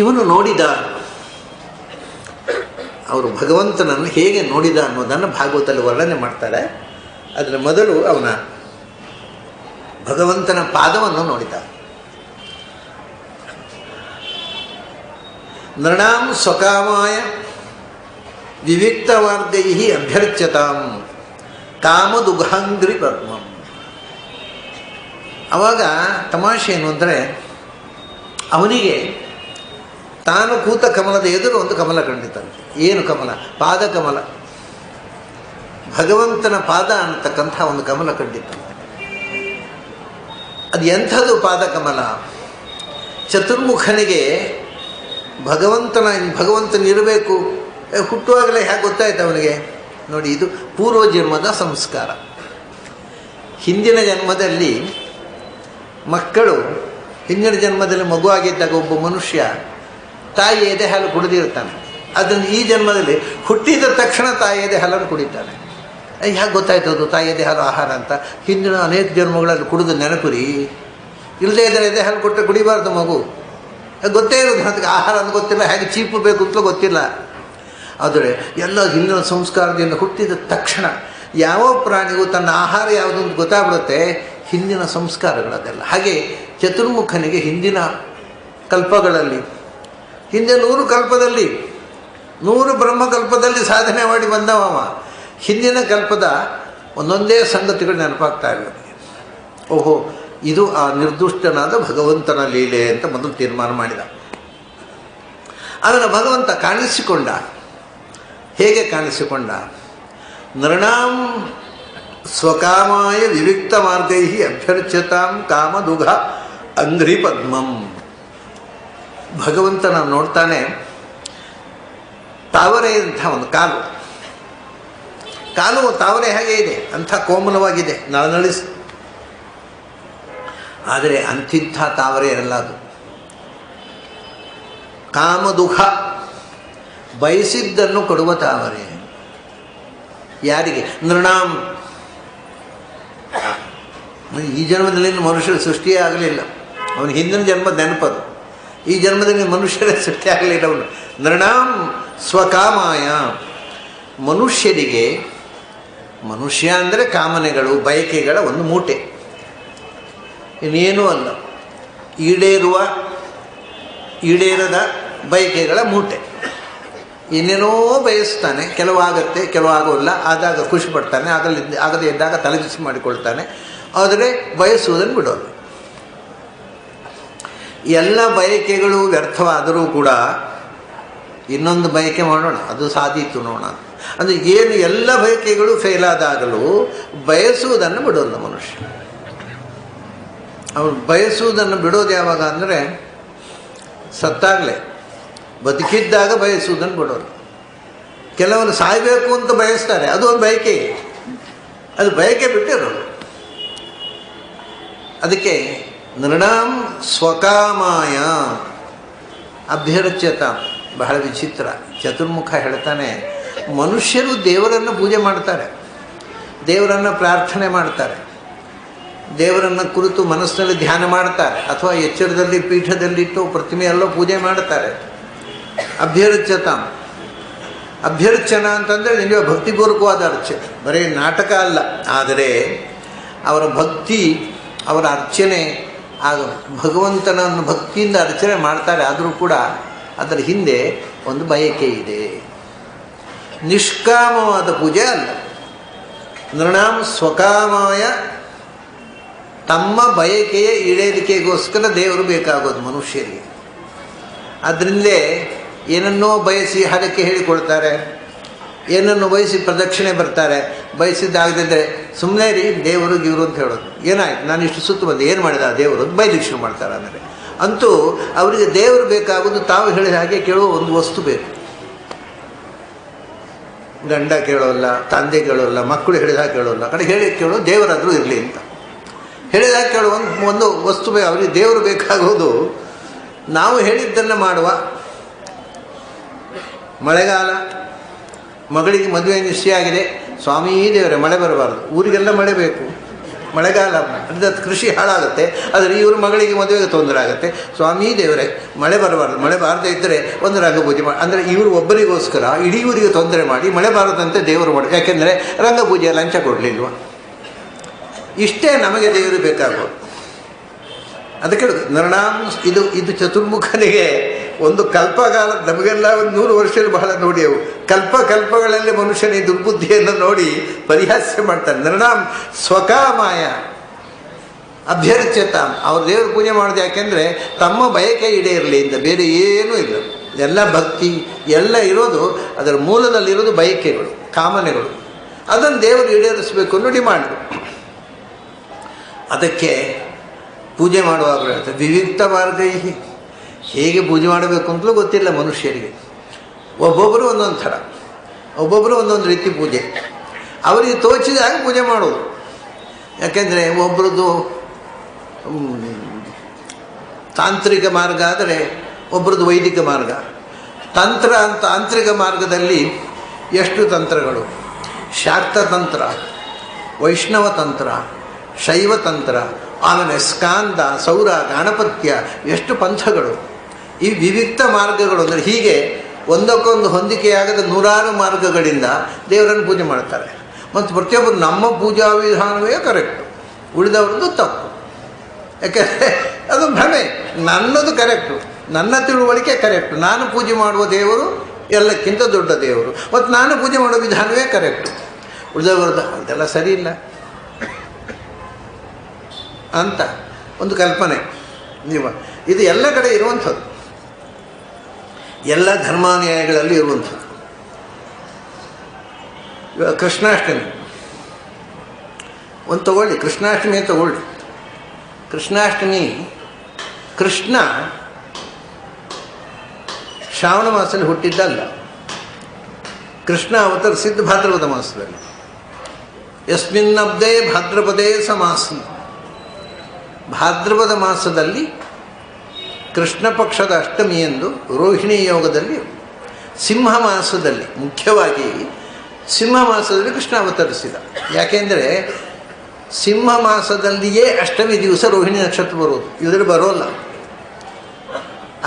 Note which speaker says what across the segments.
Speaker 1: ಇವನು ನೋಡಿದ, ಅವರು ಭಗವಂತನನ್ನು ಹೇಗೆ ನೋಡಿದ ಅನ್ನೋದನ್ನು ಭಾಗವತದಲ್ಲಿ ವರ್ಣನೆ ಮಾಡ್ತಾರೆ. ಅದರ ಮೊದಲು ಅವನ ಭಗವಂತನ ಪಾದವನ್ನು ನೋಡಿದ. ನೃಣಾಂ ಸ್ವಕಾಮಾಯ ವಿವಿಕ್ತವಾರ್ಗೈ ಅಭ್ಯರ್ಚ್ಯತಾಂ ಕಾಮದುಘಾಂಗ್ರಿ ಪದ್ಮಂ. ಆವಾಗ ತಮಾಷೆ ಏನು ಅಂದರೆ, ಅವನಿಗೆ ತಾನು ಕೂತ ಕಮಲದ ಎದುರು ಒಂದು ಕಮಲ ಕಂಡಿತಂತೆ. ಏನು ಕಮಲ? ಪಾದಕಮಲ. ಭಗವಂತನ ಪಾದ ಅನ್ನತಕ್ಕಂಥ ಒಂದು ಕಮಲ ಕಂಡಿತಂತೆ. ಅದು ಎಂಥದ್ದು ಪಾದಕಮಲ? ಚತುರ್ಮುಖನಿಗೆ ಭಗವಂತನಿರಬೇಕು ಹುಟ್ಟುವಾಗಲೇ ಹೇಗೆ ಗೊತ್ತಾಯ್ತು ಅವನಿಗೆ? ನೋಡಿ, ಇದು ಪೂರ್ವ ಜನ್ಮದ ಸಂಸ್ಕಾರ. ಹಿಂದಿನ ಜನ್ಮದಲ್ಲಿ ಮಕ್ಕಳು, ಹಿಂದಿನ ಜನ್ಮದಲ್ಲಿ ಮಗುವಾಗಿದ್ದಾಗ ಒಬ್ಬ ಮನುಷ್ಯ ತಾಯಿ ಎದೆ ಹಾಲು ಕುಡಿದಿರ್ತಾನೆ. ಅದನ್ನು ಈ ಜನ್ಮದಲ್ಲಿ ಹುಟ್ಟಿದ ತಕ್ಷಣ ತಾಯಿ ಎದೆ ಹಾಲನ್ನು ಕುಡಿತಾನೆ. ಹೇಗೆ ಗೊತ್ತಾಯ್ತು ಅದು ತಾಯಿ ಎದೆ ಹಾಲು ಆಹಾರ ಅಂತ? ಹಿಂದಿನ ಅನೇಕ ಜನ್ಮಗಳಲ್ಲಿ ಕುಡಿದು ನೆನಪುರಿ. ಇಲ್ಲದೇ ಇದ್ದರೆ ಎದೆ ಹಾಲು ಕೊಟ್ಟರೆ ಕುಡಿಬಾರ್ದು ಮಗು. ಗೊತ್ತೇ ಇರೋದು, ಅದಕ್ಕೆ ಆಹಾರ ಅಂತ ಗೊತ್ತಿಲ್ಲ, ಹೇಗೆ ಚೀಪಬೇಕು ಅಂತಲೂ ಗೊತ್ತಿಲ್ಲ. ಆದರೆ ಎಲ್ಲ ಹಿಂದಿನ ಸಂಸ್ಕಾರದಿಂದ ಹುಟ್ಟಿದ ತಕ್ಷಣ ಯಾವ ಪ್ರಾಣಿಗೂ ತನ್ನ ಆಹಾರ ಯಾವುದು ಅಂತ ಗೊತ್ತಾಗ್ಬಿಡುತ್ತೆ. ಹಿಂದಿನ ಸಂಸ್ಕಾರಗಳದೆಲ್ಲ ಹಾಗೆ ಚತುರ್ಮುಖನಿಗೆ ಹಿಂದಿನ ಕಲ್ಪಗಳಲ್ಲಿ, ಹಿಂದೆ 100 ಕಲ್ಪದಲ್ಲಿ 100 ಬ್ರಹ್ಮಕಲ್ಪದಲ್ಲಿ ಸಾಧನೆ ಮಾಡಿ ಬಂದವ. ಹಿಂದಿನ ಕಲ್ಪದ ಒಂದೊಂದೇ ಸಂಗತಿಗಳು ನೆನಪಾಗ್ತಾ ಇವೆ. ಓಹೋ, ಇದು ಆ ನಿರ್ದುಷ್ಟನಾದ ಭಗವಂತನ ಲೀಲೆ ಅಂತ ಮೊದಲು ತೀರ್ಮಾನ ಮಾಡಿದ. ಅದನ್ನು ಭಗವಂತ ಕಾಣಿಸಿಕೊಂಡ. ಹೇಗೆ ಕಾಣಿಸಿಕೊಂಡ? ನೃಣಾಂ ಸ್ವಕಾಮಾಯ ವಿವಿಕ್ತ ಮಾರ್ಗೈ ಅಭ್ಯರ್ಚ್ಯತಾಂ ಕಾಮದುಘ ಅಂಗ್ರಿ ಪದ್ಮಂ. ಭಗವಂತನ ನೋಡ್ತಾನೆ. ತಾವರೆ ಅಂಥ ಒಂದು ಕಾಲು ತಾವರೆ ಹಾಗೆ ಇದೆ, ಅಂಥ ಕೋಮಲವಾಗಿದೆ, ನಳನಳಿಸಿ. ಆದರೆ ಅಂಥಿಂಥ ತಾವರೆ ಇರಲ್ಲ ಅದು. ಕಾಮದುಘ, ಬಯಸಿದ್ದನ್ನು ಕೊಡುವ ತಾವರೆ. ಯಾರಿಗೆ? ನೃಣಾಂ. ಈ ಜನ್ಮದಲ್ಲಿ ಮನುಷ್ಯರ ಸೃಷ್ಟಿಯೇ ಆಗಲಿಲ್ಲ. ಅವನು ಹಿಂದಿನ ಜನ್ಮದ ನೆನಪದು. ಈ ಜನ್ಮದಲ್ಲಿ ಮನುಷ್ಯರ ಸೃಷ್ಟಿ ಆಗಲಿಲ್ಲ ಅವನು. ನೃಣಾಂ ಸ್ವಕಾಮಾಯ. ಮನುಷ್ಯರಿಗೆ, ಮನುಷ್ಯ ಅಂದರೆ ಕಾಮನೆಗಳು, ಬಯಕೆಗಳ ಒಂದು ಮೂಟೆ, ಇನ್ನೇನೂ ಅಲ್ಲ. ಈಡೇರದ ಬಯಕೆಗಳ ಮೂಟೆ. ಏನೇನೋ ಬಯಸ್ತಾನೆ, ಕೆಲವಾಗತ್ತೆ, ಕೆಲವಾಗೋಲ್ಲ. ಆದಾಗ ಖುಷಿ ಪಡ್ತಾನೆ, ಆಗದೇ ಇದ್ದಾಗ ತಲೆಬಿಸಿ ಮಾಡಿಕೊಳ್ತಾನೆ. ಆದರೆ ಬಯಸುವುದನ್ನು ಬಿಡೋದು. ಎಲ್ಲ ಬಯಕೆಗಳು ವ್ಯರ್ಥವಾದರೂ ಕೂಡ ಇನ್ನೊಂದು ಬಯಕೆ ಮಾಡೋಣ, ಅದು ಸಾಧೀತು ನೋಡೋಣ. ಅಂದರೆ ಏನು, ಎಲ್ಲ ಬಯಕೆಗಳು ಫೇಲ್ ಆದಾಗಲೂ ಬಯಸುವುದನ್ನು ಬಿಡೋಲ್ಲ ಮನುಷ್ಯ. ಅವನು ಬಯಸುವುದನ್ನು ಬಿಡೋದು ಯಾವಾಗ ಅಂದರೆ ಸತ್ತಾಗಲೇ. ಬದುಕಿದ್ದಾಗ ಬಯಸುವುದನ್ನು ಬಿಡೋರು. ಕೆಲವರು ಸಾಯಬೇಕು ಅಂತ ಬಯಸ್ತಾರೆ, ಅದು ಒಂದು ಬಯಕೆ. ಅದು ಬಯಕೆ ಬಿಟ್ಟಿರೋದು. ಅದಕ್ಕೆ ನೃಣಾಂ ಸ್ವಕಾಮಾಯ ಅಭ್ಯರ್ಚ್ಯತ. ಬಹಳ ವಿಚಿತ್ರ. ಚತುರ್ಮುಖ ಹೇಳ್ತಾನೆ, ಮನುಷ್ಯರು ದೇವರನ್ನು ಪೂಜೆ ಮಾಡ್ತಾರೆ, ದೇವರನ್ನು ಪ್ರಾರ್ಥನೆ ಮಾಡ್ತಾರೆ, ದೇವರನ್ನು ಕುರಿತು ಮನಸ್ಸಿನಲ್ಲಿ ಧ್ಯಾನ ಮಾಡ್ತಾರೆ, ಅಥವಾ ಎಚ್ಚರದಲ್ಲಿ ಪೀಠದಲ್ಲಿಟ್ಟು ಪ್ರತಿಮೆಯಲ್ಲೋ ಪೂಜೆ ಮಾಡ್ತಾರೆ. ಅಭ್ಯರ್ಚ್ಯತ. ಅಭ್ಯರ್ಚನ ಅಂತಂದರೆ ನಿಮಗೆ ಭಕ್ತಿಪೂರ್ವಕವಾದ ಅರ್ಚನೆ, ಬರೀ ನಾಟಕ ಅಲ್ಲ. ಆದರೆ ಅವರ ಭಕ್ತಿ, ಅವರ ಅರ್ಚನೆ, ಆಗ ಭಗವಂತನನ್ನು ಭಕ್ತಿಯಿಂದ ಅರ್ಚನೆ ಮಾಡ್ತಾರೆ. ಆದರೂ ಕೂಡ ಅದರ ಹಿಂದೆ ಒಂದು ಬಯಕೆ ಇದೆ. ನಿಷ್ಕಾಮವಾದ ಪೂಜೆ ಅಲ್ಲ. ನೃಣಾಂ ಸ್ವಕಾಮಾಯ. ತಮ್ಮ ಬಯಕೆಯ ಈಡೇರಿಕೆಗೋಸ್ಕರ ದೇವರು ಬೇಕಾಗೋದು ಮನುಷ್ಯರಿಗೆ. ಅದರಿಂದಲೇ ಏನನ್ನೋ ಬಯಸಿ ಹರಕೆ ಹೇಳಿಕೊಳ್ತಾರೆ, ಏನನ್ನು ಬಯಸಿ ಪ್ರದಕ್ಷಿಣೆ ಬರ್ತಾರೆ. ಬಯಸಿದ್ದಾಗದಿದ್ದರೆ ಸುಮ್ಮನೆ ರೀ ದೇವರು ಗಿವರು ಅಂತ ಹೇಳೋದು. ಏನಾಯ್ತು, ನಾನು ಇಷ್ಟು ಸುತ್ತು ಬಂದೆ, ಏನು ಮಾಡಿದ ದೇವರು ಅಂತ ಬೈಲಿಕ್ಕೆ ಶುರು ಮಾಡ್ತಾರೆ. ಅಂದರೆ ಅಂತೂ ಅವರಿಗೆ ದೇವರು ಬೇಕಾಗೋದು ತಾವು ಹೇಳಿದ ಹಾಗೆ ಕೇಳುವ ಒಂದು ವಸ್ತು ಬೇಕು. ಗಂಡ ಕೇಳೋಲ್ಲ, ತಂದೆ ಕೇಳೋಲ್ಲ, ಮಕ್ಕಳು ಹೇಳಿದಾಗ ಕೇಳೋಲ್ಲ, ಕಡೆ ಹೇಳಿ ಕೇಳೋ ದೇವರಾದರೂ ಇರಲಿ ಅಂತ ಹೇಳಿದಾಗ ಕೇಳುವ ಒಂದು ವಸ್ತು ಬೇಕು. ಅವರಿಗೆ ದೇವರು ಬೇಕಾಗೋದು ನಾವು ಹೇಳಿದ್ದನ್ನು ಮಾಡುವ. ಮಳೆಗಾಲ, ಮಗಳಿಗೆ ಮದುವೆ ನಿಶ್ಚಯ ಆಗಿದೆ, ಸ್ವಾಮೀ ದೇವರೇ ಮಳೆ ಬರಬಾರ್ದು, ಊರಿಗೆಲ್ಲ ಮಳೆ ಬೇಕು, ಮಳೆಗಾಲ ಅಂದರೆ ಕೃಷಿ ಹಾಳಾಗುತ್ತೆ. ಆದರೆ ಇವ್ರ ಮಗಳಿಗೆ ಮದುವೆಗೆ ತೊಂದರೆ ಆಗುತ್ತೆ. ಸ್ವಾಮಿ ದೇವರೇ ಮಳೆ ಬರಬಾರ್ದು, ಮಳೆ ಬಾರದೇ ಇದ್ದರೆ ಒಂದು ರಂಗಪೂಜೆ ಮಾಡಿ ಅಂದರೆ ಇವರು ಒಬ್ಬರಿಗೋಸ್ಕರ ಇಡೀ ಊರಿಗೆ ತೊಂದರೆ ಮಾಡಿ ಮಳೆ ಬಾರದಂತೆ ದೇವರು ಮಾಡಿ. ಯಾಕೆಂದರೆ ರಂಗಪೂಜೆ ಲಂಚ ಕೊಡಲಿಲ್ವ? ಇಷ್ಟೇ ನಮಗೆ ದೇವರು ಬೇಕಾಗೋದು. ಅದಕ್ಕೆ ನಿರ್ಣಾಮ್ ಇದು ಚತುರ್ಮುಖನಿಗೆ ಒಂದು ಕಲ್ಪಕಾಲ, ನಮಗೆಲ್ಲ ಒಂದು 100 ವರ್ಷಗಳು ಬಹಳ ನೋಡಿಯವು. ಕಲ್ಪಗಳಲ್ಲಿ ಮನುಷ್ಯನ ಈ ದುರ್ಬುದ್ಧಿಯನ್ನು ನೋಡಿ ಪರಿಹಾಸ್ಯ ಮಾಡ್ತಾನೆ. ನಿರ್ಣಾಮ್ ಸ್ವಕಾಮಾಯ ಅಭ್ಯರ್ಥ್ಯತ, ಅವ್ರು ದೇವ್ರ ಪೂಜೆ ಮಾಡೋದು ಯಾಕೆಂದರೆ ತಮ್ಮ ಬಯಕೆ ಈಡೇರಲಿ ಅಂತ, ಬೇರೆ ಏನೂ ಇಲ್ಲ. ಎಲ್ಲ ಭಕ್ತಿ ಎಲ್ಲ ಇರೋದು ಅದರ ಮೂಲದಲ್ಲಿರೋದು ಬಯಕೆಗಳು, ಕಾಮನೆಗಳು. ಅದನ್ನು ದೇವರು ಈಡೇರಿಸಬೇಕು ಅನ್ನೋ ಡಿಮಾಂಡು. ಅದಕ್ಕೆ ಪೂಜೆ ಮಾಡುವಾಗ ಹೇಳ್ತಾರೆ ವಿವಿಕ್ತ ಮಾರ್ಗ. ಹೇಗೆ ಪೂಜೆ ಮಾಡಬೇಕು ಅಂತಲೂ ಗೊತ್ತಿಲ್ಲ ಮನುಷ್ಯರಿಗೆ. ಒಬ್ಬೊಬ್ಬರು ಒಂದೊಂದು ಥರ, ಒಬ್ಬೊಬ್ಬರು ಒಂದೊಂದು ರೀತಿ ಪೂಜೆ. ಅವರಿಗೆ ತೋಚಿದಾಗ ಪೂಜೆ ಮಾಡೋದು. ಯಾಕೆಂದರೆ ಒಬ್ಬರದ್ದು ತಾಂತ್ರಿಕ ಮಾರ್ಗ ಆದರೆ ಒಬ್ಬರದ್ದು ವೈದಿಕ ಮಾರ್ಗ. ತಾಂತ್ರಿಕ ಮಾರ್ಗದಲ್ಲಿ ಎಷ್ಟು ತಂತ್ರಗಳು: ಶಾಕ್ತತಂತ್ರ, ವೈಷ್ಣವ ತಂತ್ರ, ಶೈವತಂತ್ರ, ಆಮೇಲೆ ಸ್ಕಾಂದ, ಸೌರ, ಗಣಪತ್ಯ, ಎಷ್ಟು ಪಂಥಗಳು. ಈ ವಿವಿಕ್ತ ಮಾರ್ಗಗಳು ಅಂದರೆ ಹೀಗೆ ಒಂದಕ್ಕೊಂದು ಹೊಂದಿಕೆಯಾಗದ 100 ಮಾರ್ಗಗಳಿಂದ ದೇವರನ್ನು ಪೂಜೆ ಮಾಡ್ತಾರೆ. ಮತ್ತು ಪ್ರತಿಯೊಬ್ಬರು ನಮ್ಮ ಪೂಜಾ ವಿಧಾನವೇ ಕರೆಕ್ಟು, ಉಳಿದವ್ರದ್ದು ತಪ್ಪು. ಯಾಕೆಂದರೆ ಅದು ಭ್ರಮೆ. ನನ್ನದು ಕರೆಕ್ಟು, ನನ್ನ ತಿಳುವಳಿಕೆ ಕರೆಕ್ಟು, ನಾನು ಪೂಜೆ ಮಾಡುವ ದೇವರು ಎಲ್ಲಕ್ಕಿಂತ ದೊಡ್ಡ ದೇವರು, ಮತ್ತು ನಾನು ಪೂಜೆ ಮಾಡೋ ವಿಧಾನವೇ ಕರೆಕ್ಟು, ಉಳಿದವ್ರದ್ದು ಅದೆಲ್ಲ ಸರಿ ಇಲ್ಲ ಅಂತ ಒಂದು ಕಲ್ಪನೆ. ಇದು ಎಲ್ಲ ಕಡೆ ಇರುವಂಥದ್ದು, ಎಲ್ಲ ಧರ್ಮಾನುಯಾಯಿಗಳಲ್ಲಿ ಇರುವಂಥದ್ದು. ಇವಾಗ ಕೃಷ್ಣಾಷ್ಟಮಿ ಒಂದು ತಗೊಳ್ಳಿ, ಕೃಷ್ಣಾಷ್ಟಮಿ ತಗೊಳ್ಳಿ. ಕೃಷ್ಣಾಷ್ಟಮಿ, ಕೃಷ್ಣ ಶ್ರಾವಣ ಮಾಸದಲ್ಲಿ ಹುಟ್ಟಿದ್ದಲ್ಲ. ಕೃಷ್ಣ ಅವತರಿಸಿದ್ದು ಭಾದ್ರಪದ ಮಾಸದಲ್ಲಿ. ಯಸ್ಮಿನ್ನಬ್ದೇ ಭಾದ್ರಪದೇ ಸಮಾಸಿ. ಭಾದ್ರಪದ ಮಾಸದಲ್ಲಿ ಕೃಷ್ಣ ಪಕ್ಷದ ಅಷ್ಟಮಿಯಂದು ರೋಹಿಣಿ ಯೋಗದಲ್ಲಿ, ಸಿಂಹ ಮಾಸದಲ್ಲಿ, ಮುಖ್ಯವಾಗಿ ಸಿಂಹ ಮಾಸದಲ್ಲಿ ಕೃಷ್ಣ ಅವತರಿಸಿದ. ಯಾಕೆಂದರೆ ಸಿಂಹ ಮಾಸದಲ್ಲಿಯೇ ಅಷ್ಟಮಿ ದಿವಸ ರೋಹಿಣಿ ನಕ್ಷತ್ರ ಬರೋದು, ಇದರಲ್ಲಿ ಬರೋಲ್ಲ.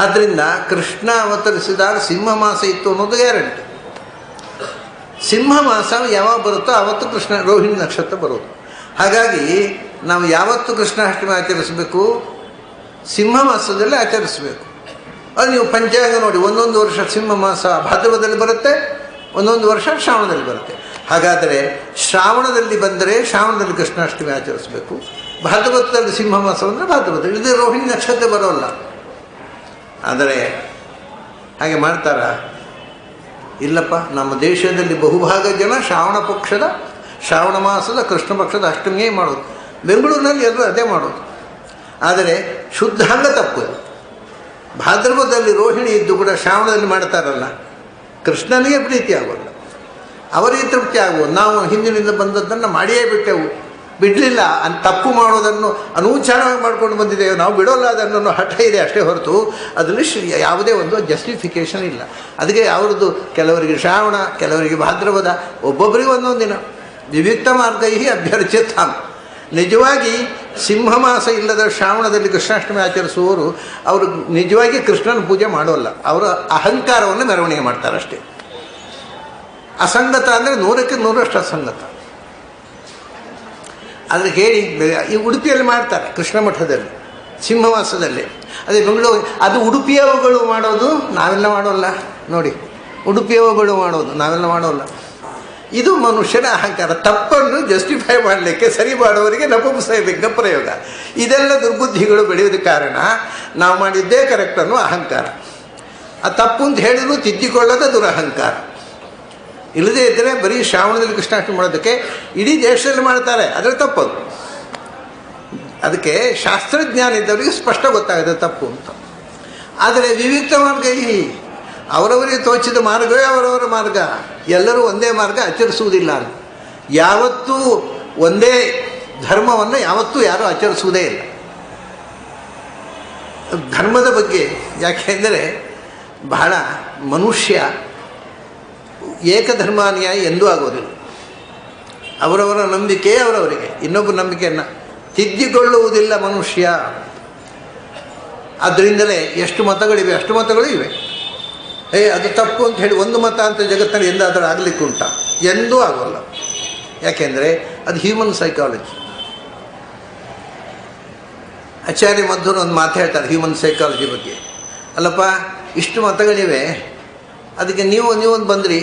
Speaker 1: ಆದ್ದರಿಂದ ಕೃಷ್ಣ ಅವತರಿಸಿದಾಗ ಸಿಂಹ ಮಾಸ ಇತ್ತು ಅನ್ನೋದು ಗ್ಯಾರಂಟಿ. ಸಿಂಹ ಮಾಸ ಯಾವಾಗ ಬರುತ್ತೋ ಆವತ್ತು ರೋಹಿಣಿ ನಕ್ಷತ್ರ ಬರೋದು. ಹಾಗಾಗಿ ನಾವು ಯಾವತ್ತು ಕೃಷ್ಣಾಷ್ಟಮಿ ಆಚರಿಸಬೇಕು? ಸಿಂಹ ಮಾಸದಲ್ಲಿ ಆಚರಿಸಬೇಕು. ಅದು ನೀವು ಪಂಚಾಂಗ ನೋಡಿ, ಒಂದೊಂದು ವರ್ಷ ಸಿಂಹ ಮಾಸ ಭಾದ್ರಪದದಲ್ಲಿ ಬರುತ್ತೆ, ಒಂದೊಂದು ವರ್ಷ ಶ್ರಾವಣದಲ್ಲಿ ಬರುತ್ತೆ. ಹಾಗಾದರೆ ಶ್ರಾವಣದಲ್ಲಿ ಬಂದರೆ ಶ್ರಾವಣದಲ್ಲಿ ಕೃಷ್ಣಾಷ್ಟಮಿ ಆಚರಿಸಬೇಕು, ಭಾದ್ರಪದದಲ್ಲಿ ಸಿಂಹ ಮಾಸ ಅಂದರೆ ಭಾದ್ರಪದದಲ್ಲಿ. ಇದು ರೋಹಿಣಿ ನಕ್ಷತ್ರ ಬರೋಲ್ಲ. ಆದರೆ ಹಾಗೆ ಮಾಡ್ತಾರ? ಇಲ್ಲಪ್ಪ, ನಮ್ಮ ದೇಶದಲ್ಲಿ ಬಹುಭಾಗ ಜನ ಶ್ರಾವಣ ಮಾಸದ ಕೃಷ್ಣ ಪಕ್ಷದ ಅಷ್ಟಮಿಯೇ ಮಾಡೋದು. ಬೆಂಗಳೂರಿನಲ್ಲಿ ಎಲ್ಲರೂ ಅದೇ ಮಾಡೋದು. ಆದರೆ ಶುದ್ಧಾಂಗ ತಪ್ಪು. ಭಾದ್ರಪದದಲ್ಲಿ ರೋಹಿಣಿ ಇದ್ದು ಕೂಡ ಶ್ರಾವಣದಲ್ಲಿ ಮಾಡ್ತಾರಲ್ಲ, ಕೃಷ್ಣನಿಗೆ ಪ್ರೀತಿ ಆಗೋಲ್ಲ, ಅವರಿಗೆ ತೃಪ್ತಿ ಆಗುವುದು. ನಾವು ಹಿಂದಿನಿಂದ ಬಂದದ್ದನ್ನು ಮಾಡಿಯೇ ಬಿಡಲಿಲ್ಲ ಅಂತ ತಪ್ಪು ಮಾಡೋದನ್ನು ಅನೂಚಾರವಾಗಿ ಮಾಡ್ಕೊಂಡು ಬಂದಿದ್ದೇವೆ. ನಾವು ಬಿಡೋಲ್ಲ ಅದನ್ನು ಹಠ ಇದೆ ಅಷ್ಟೇ ಹೊರತು ಅದರಲ್ಲಿ ಯಾವುದೇ ಒಂದು ಜಸ್ಟಿಫಿಕೇಷನ್ ಇಲ್ಲ. ಅದಕ್ಕೆ ಅವ್ರದ್ದು ಕೆಲವರಿಗೆ ಶ್ರಾವಣ, ಕೆಲವರಿಗೆ ಭಾದ್ರಪದ, ಒಬ್ಬೊಬ್ಬರಿಗೆ ಒಂದೊಂದು ದಿನ. ವಿವಿಕ್ತ ಮಾರ್ಗೈ ಅಭ್ಯರ್ಚ್ಯತಾಂ. ನಿಜವಾಗಿ ಸಿಂಹ ಮಾಸ ಇಲ್ಲದ ಶ್ರಾವಣದಲ್ಲಿ ಕೃಷ್ಣಾಷ್ಟಮಿ ಆಚರಿಸುವವರು ಅವರು ನಿಜವಾಗಿ ಕೃಷ್ಣನ ಪೂಜೆ ಮಾಡೋಲ್ಲ, ಅವರ ಅಹಂಕಾರವನ್ನು ಮೆರವಣಿಗೆ ಮಾಡ್ತಾರೆ ಅಷ್ಟೇ. ಅಸಂಗತ ಅಂದರೆ 100ಕ್ಕೆ 100ರಷ್ಟು ಅಸಂಗತ. ಆದರೆ ಹೇಳಿ, ಈ ಉಡುಪಿಯಲ್ಲಿ ಮಾಡ್ತಾರೆ ಕೃಷ್ಣ ಮಠದಲ್ಲಿ ಸಿಂಹ ಮಾಸದಲ್ಲಿ. ಅದೇ ಬೆಂಗಳೂರು, ಅದು ಉಡುಪಿಯವುಗಳು ಮಾಡೋದು, ನಾವೆಲ್ಲ ಮಾಡೋಲ್ಲ ನೋಡಿ. ಉಡುಪಿಯವುಗಳು ಮಾಡೋದು, ನಾವೆಲ್ಲ ಮಾಡೋಲ್ಲ. ಇದು ಮನುಷ್ಯನ ಅಹಂಕಾರ. ತಪ್ಪನ್ನು ಜಸ್ಟಿಫೈ ಮಾಡಲಿಕ್ಕೆ ಸರಿ ಮಾಡುವವರಿಗೆ ನಪುಂಸಕ ಪ್ರಯೋಗ. ಇದೆಲ್ಲ ದುರ್ಬುದ್ಧಿಗಳು ಬೆಳೆಯೋದಕ್ಕೆ ಕಾರಣ ನಾವು ಮಾಡಿದ್ದೇ ಕರೆಕ್ಟ್ ಅನ್ನೋ ಅಹಂಕಾರ. ಆ ತಪ್ಪು ಅಂತ ಹೇಳಿದ್ರು ತಿದ್ದಿಕೊಳ್ಳದ ದುರಹಂಕಾರ. ಇಲ್ಲದೇ ಇದ್ದರೆ ಬರೀ ಶ್ರಾವಣದಲ್ಲಿ ಕೃಷ್ಣಾಷ್ಟಮಿ ಮಾಡೋದಕ್ಕೆ ಇಡೀ ದೇಶದಲ್ಲಿ ಮಾಡ್ತಾರೆ, ಅದರ ತಪ್ಪದು. ಅದಕ್ಕೆ ಶಾಸ್ತ್ರಜ್ಞಾನ ಇದ್ದವರಿಗೆ ಸ್ಪಷ್ಟ ಗೊತ್ತಾಗುತ್ತೆ ತಪ್ಪು ಅಂತ. ಆದರೆ ವಿವಿಕ್ತ ಮಾರ್ಗ, ಅವರವರಿಗೆ ತೋಚಿದ ಮಾರ್ಗವೇ ಅವರವರ ಮಾರ್ಗ. ಎಲ್ಲರೂ ಒಂದೇ ಮಾರ್ಗ ಆಚರಿಸುವುದಿಲ್ಲ. ಯಾವತ್ತೂ ಒಂದೇ ಧರ್ಮವನ್ನು ಯಾವತ್ತೂ ಯಾರೂ ಆಚರಿಸುವುದೇ ಇಲ್ಲ. ಧರ್ಮದ ಬಗ್ಗೆ ಯಾಕೆಂದರೆ ಬಹಳ ಮನುಷ್ಯ ಏಕಧರ್ಮಾನುಯಾಯಿ ಎಂದೂ ಆಗೋದಿಲ್ಲ. ಅವರವರ ನಂಬಿಕೆ ಅವರವರಿಗೆ, ಇನ್ನೊಬ್ಬರ ನಂಬಿಕೆಯನ್ನು ತಿದ್ದಿಕೊಳ್ಳುವುದಿಲ್ಲ ಮನುಷ್ಯ. ಅದರಿಂದಲೇ ಎಷ್ಟು ಮತಗಳಿವೆ ಅಷ್ಟು ಮತಗಳು ಇವೆ. ಅದು ತಪ್ಪು ಅಂತ ಹೇಳಿ ಒಂದು ಮತ ಅಂತ ಜಗತ್ತಿನಲ್ಲಿ ಎಂದಾದರೂ ಆಗಲಿಕ್ಕೆ ಉಂಟ? ಎಂದೂ ಆಗೋಲ್ಲ. ಯಾಕೆಂದರೆ ಅದು ಹ್ಯೂಮನ್ ಸೈಕಾಲಜಿ. ಆಚಾರ್ಯ ಮಧ್ವರು ಒಂದು ಮಾತು ಹೇಳ್ತಾರೆ ಹ್ಯೂಮನ್ ಸೈಕಾಲಜಿ ಬಗ್ಗೆ. ಅಲ್ಲಪ್ಪ, ಇಷ್ಟು ಮತಗಳಿವೆ, ಅದಕ್ಕೆ ನೀವೊಂದು ಬಂದ್ರಿ,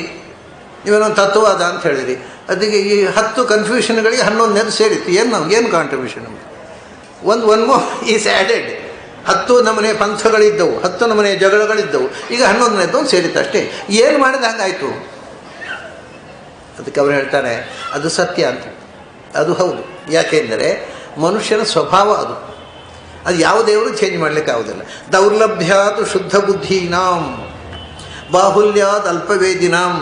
Speaker 1: ನೀವೇನೊಂದು ತತ್ವವಾದ ಅಂತ ಹೇಳಿದ್ರಿ, ಅದಕ್ಕೆ ಈ 10 ಕನ್ಫ್ಯೂಷನ್ಗಳಿಗೆ 11 ಸೇರಿತ್ತು. ಏನು contribution? One more is added. 10 ನಮೂನೆ ಪಂಥಗಳಿದ್ದವು, 10 ನಮೂನೆ ಜಗಳಗಳಿದ್ದವು, ಈಗ 11ನೇದು ಸೇರಿತ್ತು ಅಷ್ಟೇ. ಏನು ಮಾಡಿದ ಹಾಗಾಯಿತು? ಅದಕ್ಕೆ ಅವರು ಹೇಳ್ತಾರೆ ಅದು ಸತ್ಯ ಅಂತ. ಅದು ಹೌದು. ಯಾಕೆಂದರೆ ಮನುಷ್ಯನ ಸ್ವಭಾವ ಅದು ಯಾವ ದೇವರು ಚೇಂಜ್ ಮಾಡಲಿಕ್ಕೆ ಆಗೋದಿಲ್ಲ. ದೌರ್ಲಭ್ಯಾತ್ ಶುದ್ಧ ಬುದ್ಧೀನಾಂ ಬಾಹುಲ್ಯಾತ್ ಅಲ್ಪವೇದಿನಾಂ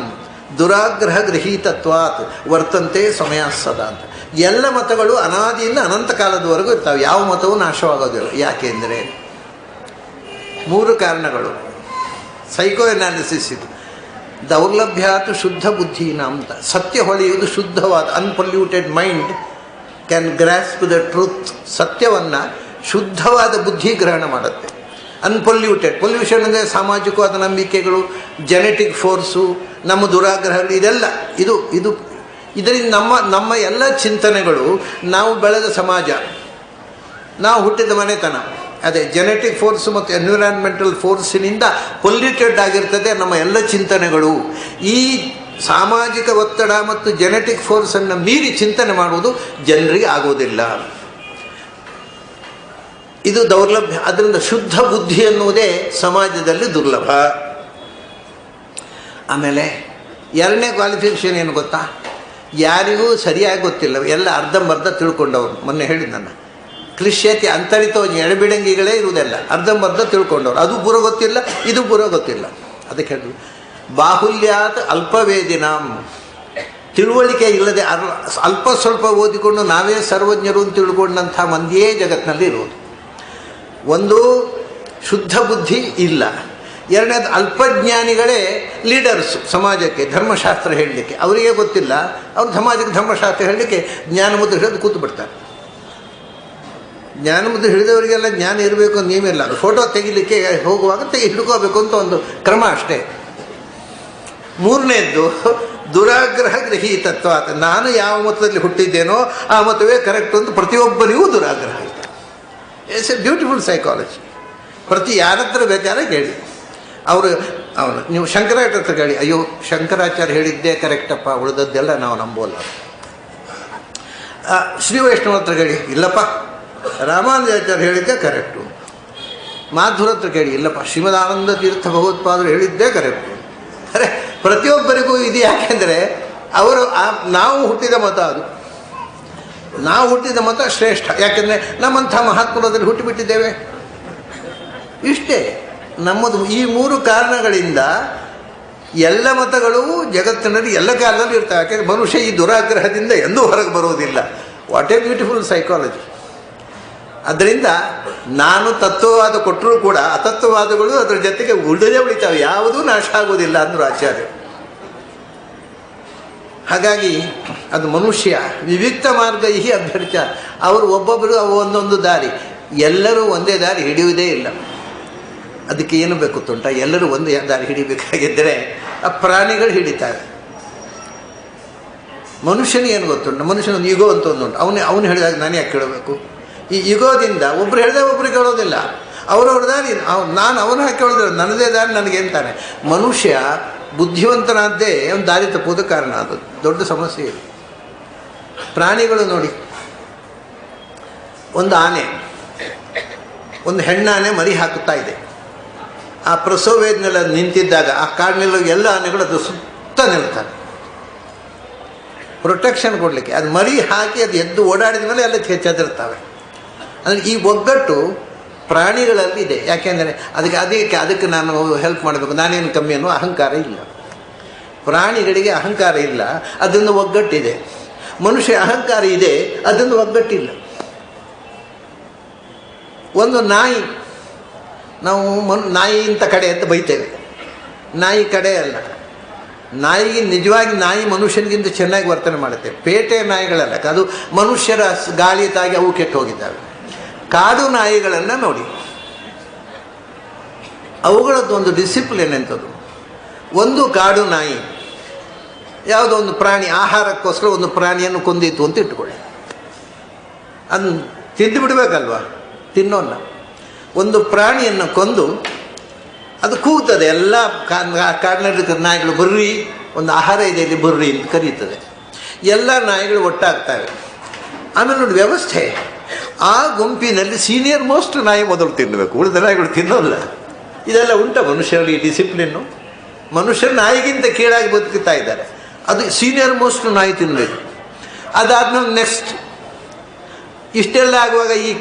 Speaker 1: ದುರಾಗ್ರಹ ಗೃಹೀತತ್ವಾತ್ ವರ್ತಂತೆ ಸಮಯ ಸದಾ ಅಂತ. ಎಲ್ಲ ಮತಗಳು ಅನಾದಿಯಿಂದ ಅನಂತ ಕಾಲದವರೆಗೂ ಇರ್ತಾವೆ. ಯಾವ ಮತವೂ ನಾಶವಾಗೋದಿಲ್ಲ. ಯಾಕೆಂದರೆ 3 ಕಾರಣಗಳು. ಸೈಕೋ ಎನಾಲಿಸಿಸ್ ಇದು. ದೌರ್ಲಭ್ಯಾತ್ ಶುದ್ಧ ಬುದ್ಧೀನಾಂ ಅಂತ. ಸತ್ಯ ಹೊಳೆಯುವುದು ಶುದ್ಧವಾದ unpolluted mind can grasp the truth. ಸತ್ಯವನ್ನು ಶುದ್ಧವಾದ ಬುದ್ಧಿ ಗ್ರಹಣ ಮಾಡುತ್ತೆ. ಅನ್ಪೊಲ್ಯೂಟೆಡ್, ಪೊಲ್ಯೂಷನ್ ಅಂದರೆ ಸಾಮಾಜಿಕವಾದ ನಂಬಿಕೆಗಳು, ಜೆನೆಟಿಕ್ ಫೋರ್ಸು, ನಮ್ಮ ದುರಾಗ್ರಹಗಳು, ಇದರಿಂದ ನಮ್ಮ ಎಲ್ಲ ಚಿಂತನೆಗಳು, ನಾವು ಬೆಳೆದ ಸಮಾಜ, ನಾವು ಹುಟ್ಟಿದ ಮನೆತನ, ಅದೇ ಜೆನೆಟಿಕ್ ಫೋರ್ಸು ಮತ್ತು ಎನ್ವಿರಾನ್ಮೆಂಟಲ್ ಫೋರ್ಸಿನಿಂದ ಪೊಲ್ಯೂಟೆಡ್ ಆಗಿರ್ತದೆ ನಮ್ಮ ಎಲ್ಲ ಚಿಂತನೆಗಳು. ಈ ಸಾಮಾಜಿಕ ಒತ್ತಡ ಮತ್ತು ಜೆನೆಟಿಕ್ ಫೋರ್ಸನ್ನು ಮೀರಿ ಚಿಂತನೆ ಮಾಡುವುದು ಜನರಿಗೆ ಆಗೋದಿಲ್ಲ. ಇದು ದೌರ್ಲಭ್ಯ. ಅದರಿಂದ ಶುದ್ಧ ಬುದ್ಧಿ ಎನ್ನುವುದೇ ಸಮಾಜದಲ್ಲಿ ದುರ್ಲಭ. ಆಮೇಲೆ 2ನೇ ಕ್ವಾಲಿಫಿಕೇಷನ್ ಏನು ಗೊತ್ತಾ? ಯಾರಿಗೂ ಸರಿಯಾಗಿ ಗೊತ್ತಿಲ್ಲ, ಎಲ್ಲ ಅರ್ಧಂಬರ್ಧ ತಿಳ್ಕೊಂಡವ್ರು. ಮೊನ್ನೆ ಹೇಳಿದ್ನಲ್ಲ, ಕ್ಲಿಶ್ಯತೆ ಅಂತರಿತ ಎಡಬಿಡಂಗಿಗಳೇ ಇರುವುದೆಲ್ಲ ಅರ್ಧಂಬರ್ಧ ತಿಳ್ಕೊಂಡವ್ರು. ಅದು ಪೂರ ಗೊತ್ತಿಲ್ಲ, ಇದು ಪೂರ ಗೊತ್ತಿಲ್ಲ. ಅದಕ್ಕೆ ಹೇಳಿದ್ರು ಬಾಹುಲ್ಯಾತ್ ಅಲ್ಪವೇದಿನಾಂ. ತಿಳುವಳಿಕೆ ಇಲ್ಲದೆ ಅಲ್ಪ ಸ್ವಲ್ಪ ಓದಿಕೊಂಡು ನಾವೇ ಸರ್ವಜ್ಞರು ಅಂತ ತಿಳ್ಕೊಂಡಂಥ ಮಂದಿಯೇ ಜಗತ್ತಿನಲ್ಲಿ ಇರುವುದು. ಒಂದು ಶುದ್ಧ ಬುದ್ಧಿ ಇಲ್ಲ, 2ನೇದು ಅಲ್ಪಜ್ಞಾನಿಗಳೇ ಲೀಡರ್ಸು ಸಮಾಜಕ್ಕೆ, ಧರ್ಮಶಾಸ್ತ್ರ ಹೇಳಲಿಕ್ಕೆ. ಅವರಿಗೆ ಗೊತ್ತಿಲ್ಲ, ಅವ್ರು ಸಮಾಜಕ್ಕೆ ಧರ್ಮಶಾಸ್ತ್ರ ಹೇಳಲಿಕ್ಕೆ ಜ್ಞಾನ ಮುದ್ರೆ ಹಿಡಿದು ಕೂತು ಬಿಡ್ತಾರೆ. ಜ್ಞಾನ ಮುದ್ರೆ ಹಿಡಿದವರಿಗೆಲ್ಲ ಜ್ಞಾನ ಇರಬೇಕು ಅಂತ ನೀವಿಲ್ಲ. ಅದು ಫೋಟೋ ತೆಗಿಲಿಕ್ಕೆ ಹೋಗುವಾಗ ಹಿಡ್ಕೋಬೇಕು ಅಂತ ಒಂದು ಕ್ರಮ ಅಷ್ಟೇ. 3ನೇದ್ದು ದುರಾಗ್ರಹ ಗೃಹೀತತ್ವ. ನಾನು ಯಾವ ಮತದಲ್ಲಿ ಹುಟ್ಟಿದ್ದೇನೋ ಆ ಮತವೇ ಕರೆಕ್ಟ್ ಅಂತ ಪ್ರತಿಯೊಬ್ಬರಿಗೂ ದುರಾಗ್ರಹ ಇದೆ. It's A beautiful psychology. ಯಾರತ್ರ ಬೇಕಾದ್ರೆ ಕೇಳಿ, ಅವನು ನೀವು ಶಂಕರಾಚಾರ್ಯ ಹತ್ರ ಕೇಳಿ, ಅಯ್ಯೋ ಶಂಕರಾಚಾರ್ಯ ಹೇಳಿದ್ದೇ ಕರೆಕ್ಟಪ್ಪ, ಉಳಿದದ್ದೆಲ್ಲ ನಾವು ನಂಬೋಲ್ಲ. ಶ್ರೀ ವೈಷ್ಣವ ಹತ್ರ ಕೇಳಿ, ಇಲ್ಲಪ್ಪ ರಾಮಾನುಜಾಚಾರ್ಯ ಹೇಳಿದ್ದೇ ಕರೆಕ್ಟು. ಮಾಧುರ ಹತ್ರ ಕೇಳಿ, ಇಲ್ಲಪ್ಪ ಶ್ರೀಮದಾನಂದ ತೀರ್ಥ ಭಗವತ್ಪಾದರು ಹೇಳಿದ್ದೇ ಕರೆಕ್ಟು. ಅರೆ ಪ್ರತಿಯೊಬ್ಬರಿಗೂ ಇದು. ಯಾಕೆಂದರೆ ನಾವು ಹುಟ್ಟಿದ ಮತ ಅದು, ನಾವು ಹುಟ್ಟಿದ ಮತ ಶ್ರೇಷ್ಠ. ಯಾಕೆಂದರೆ ನಮ್ಮಂಥ ಮಹಾತ್ಮರಲ್ಲಿ ಹುಟ್ಟಿಬಿಟ್ಟಿದ್ದೇವೆ. ಇಷ್ಟೇ ನಮ್ಮದು. ಈ 3 ಕಾರಣಗಳಿಂದ ಎಲ್ಲ ಮತಗಳು ಜಗತ್ತಿನಲ್ಲಿ ಎಲ್ಲ ಕಾಲದಲ್ಲಿ ಇರ್ತವೆ. ಯಾಕೆಂದರೆ ಮನುಷ್ಯ ಈ ದುರಾಗ್ರಹದಿಂದ ಎಂದೂ ಹೊರಗೆ ಬರುವುದಿಲ್ಲ. What A beautiful psychology. ಅದರಿಂದ ನಾನು ತತ್ವವಾದ ಕೊಟ್ಟರೂ ಕೂಡ ಅತತ್ವವಾದಗಳು ಅದರ ಜೊತೆಗೆ ಉಳಿದೇ ಉಳಿತಾವೆ, ಯಾವುದೂ ನಾಶ ಆಗುವುದಿಲ್ಲ ಅಂದರು ಆಚಾರ್ಯರು. ಹಾಗಾಗಿ ಅದು ಮನುಷ್ಯ ವಿವಿಕ್ತ ಮಾರ್ಗ ಇಹಿ ಅಭ್ಯರ್ಚ. ಅವರು ಒಬ್ಬೊಬ್ಬರು ಒಂದೊಂದು ದಾರಿ, ಎಲ್ಲರೂ ಒಂದೇ ದಾರಿ ಹಿಡಿಯುವುದೇ ಇಲ್ಲ. ಅದಕ್ಕೆ ಏನು ಬೇಕು ತುಂಟ? ಎಲ್ಲರೂ ಒಂದೇ ದಾರಿ ಹಿಡಿಬೇಕಾಗಿದ್ದರೆ ಆ ಪ್ರಾಣಿಗಳು ಹಿಡಿತಾರೆ. ಮನುಷ್ಯನಿಗೆ ಏನು ಗೊತ್ತುಂಟ? ಮನುಷ್ಯನೊಂದು ಈಗೋ ಅಂತ ಒಂದುಂಟು. ಅವನು ಹೇಳಿದಾಗ ನಾನು ಯಾಕೆ ಕೇಳಬೇಕು? ಈ ಯುಗೋದಿಂದ ಒಬ್ರು ಹೇಳಿದಾಗ ಒಬ್ರು ಕೇಳೋದಿಲ್ಲ. ಅವರವ್ರ ದಾರಿ ನಾನು ಅವನು ಹಾಕಿ ಕೇಳೋದಿಲ್ಲ, ನನ್ನದೇ ದಾರಿ ನನಗೇಂತಾನೆ. ಮನುಷ್ಯ ಬುದ್ಧಿವಂತನಾದ್ದೇ ಒಂದು ದಾರಿ ತಪ್ಪೋದಕ್ಕೆ ಕಾರಣ. ಅದು ದೊಡ್ಡ ಸಮಸ್ಯೆ ಇದೆ. ಪ್ರಾಣಿಗಳು ನೋಡಿ, ಒಂದು ಆನೆ, ಒಂದು ಹೆಣ್ಣಾನೆ ಮರಿ ಹಾಕುತ್ತಾ ಇದೆ. ಆ ಪ್ರಸವ ವೇದನೆಲ್ಲ ನಿಂತಿದ್ದಾಗ ಆ ಕಾಡಿನೆಲ್ಲ ಎಲ್ಲ ಆನೆಗಳು ಅದು ಸುತ್ತ ನಿಲ್ತಾರೆ ಪ್ರೊಟೆಕ್ಷನ್ ಕೊಡಲಿಕ್ಕೆ. ಅದು ಮರಿ ಹಾಕಿ ಅದು ಎದ್ದು ಓಡಾಡಿದ ಮೇಲೆ ಎಲ್ಲ ಚದರ್ತಾವೆ. ಅಂದರೆ ಈ ಒಗ್ಗಟ್ಟು ಪ್ರಾಣಿಗಳಲ್ಲಿ ಇದೆ. ಯಾಕೆಂದರೆ ಅದಕ್ಕೆ ನಾನು ಹೆಲ್ಪ್ ಮಾಡಬೇಕು, ನಾನೇನು ಕಮ್ಮಿ ಅನ್ನೋ ಅಹಂಕಾರ ಇಲ್ಲ. ಪ್ರಾಣಿಗಳಿಗೆ ಅಹಂಕಾರ ಇಲ್ಲ, ಅದರಿಂದ ಒಗ್ಗಟ್ಟಿದೆ. ಮನುಷ್ಯ ಅಹಂಕಾರ ಇದೆ, ಅದರಿಂದ ಒಗ್ಗಟ್ಟಿಲ್ಲ. ಒಂದು ನಾಯಿ, ನಾವು ನಾಯಿ ಇಂಥ ಕಡೆ ಅಂತ ಬೈತೇವೆ. ನಾಯಿ ಕಡೆ ಅಲ್ಲ, ನಾಯಿಗೆ ನಿಜವಾಗಿ ನಾಯಿ ಮನುಷ್ಯನಿಗಿಂತ ಚೆನ್ನಾಗಿ ವರ್ತನೆ ಮಾಡುತ್ತೆ. ಪೇಟೆ ನಾಯಿಗಳಲ್ಲ, ಅದು ಮನುಷ್ಯರ ಗಾಳಿ ತಾಗಿ ಅವು ಕೆಟ್ಟು ಹೋಗಿದ್ದಾವೆ. ಕಾಡು ನಾಯಿಗಳನ್ನು ನೋಡಿ, ಅವುಗಳದ್ದು ಒಂದು ಡಿಸಿಪ್ಲಿನ್ ಎಂಥದ್ದು. ಒಂದು ಕಾಡು ನಾಯಿ ಯಾವುದೋ ಒಂದು ಪ್ರಾಣಿ ಆಹಾರಕ್ಕೋಸ್ಕರ ಒಂದು ಪ್ರಾಣಿಯನ್ನು ಕೊಂದಿತ್ತು ಅಂತ ಇಟ್ಕೊಳ್ಳಿ, ಅದನ್ನು ತಿಂದು ಬಿಡಬೇಕಲ್ವ, ತಿನ್ನೋಲ್ಲ. ಒಂದು ಪ್ರಾಣಿಯನ್ನು ಕೊಂದು ಅದು ಕೂಗ್ತದೆ, ಎಲ್ಲ ಕಾಡಿನಲ್ಲಿರ್ತದೆ ನಾಯಿಗಳು, ಬರ್ರಿ ಒಂದು ಆಹಾರ ಇದೆ ಇಲ್ಲಿ ಬರ್ರಿ ಅಂತ ಕರೀತದೆ. ಎಲ್ಲ ನಾಯಿಗಳು ಒಟ್ಟಾಗ್ತವೆ. ಆಮೇಲೆ ನೋಡಿ ವ್ಯವಸ್ಥೆ, ಆ ಗುಂಪಿನಲ್ಲಿ ಸೀನಿಯರ್ ಮೋಸ್ಟ್ ನಾಯಿ ಮೊದಲು ತಿನ್ನಬೇಕು, ಉಳಿದ ನಾಯಿಗಳು ತಿನ್ನೋಲ್ಲ. ಇದೆಲ್ಲ ಉಂಟ ಮನುಷ್ಯರಲ್ಲಿ ಡಿಸಿಪ್ಲಿನ್ನು. ಮನುಷ್ಯರು ನಾಯಿಗಿಂತ ಕೀಳಾಗಿ ಬದುಕುತ್ತಾ ಇದ್ದಾರೆ. ಅದು ಸೀನಿಯರ್ ಮೋಸ್ಟ್ ನಾಯಿ ತಿನ್ನಬೇಕು. ಅದಾದ್ಮೇಲೆ ನೆಕ್ಸ್ಟ್. ಇಷ್ಟೆಲ್ಲ ಆಗುವಾಗ ಈ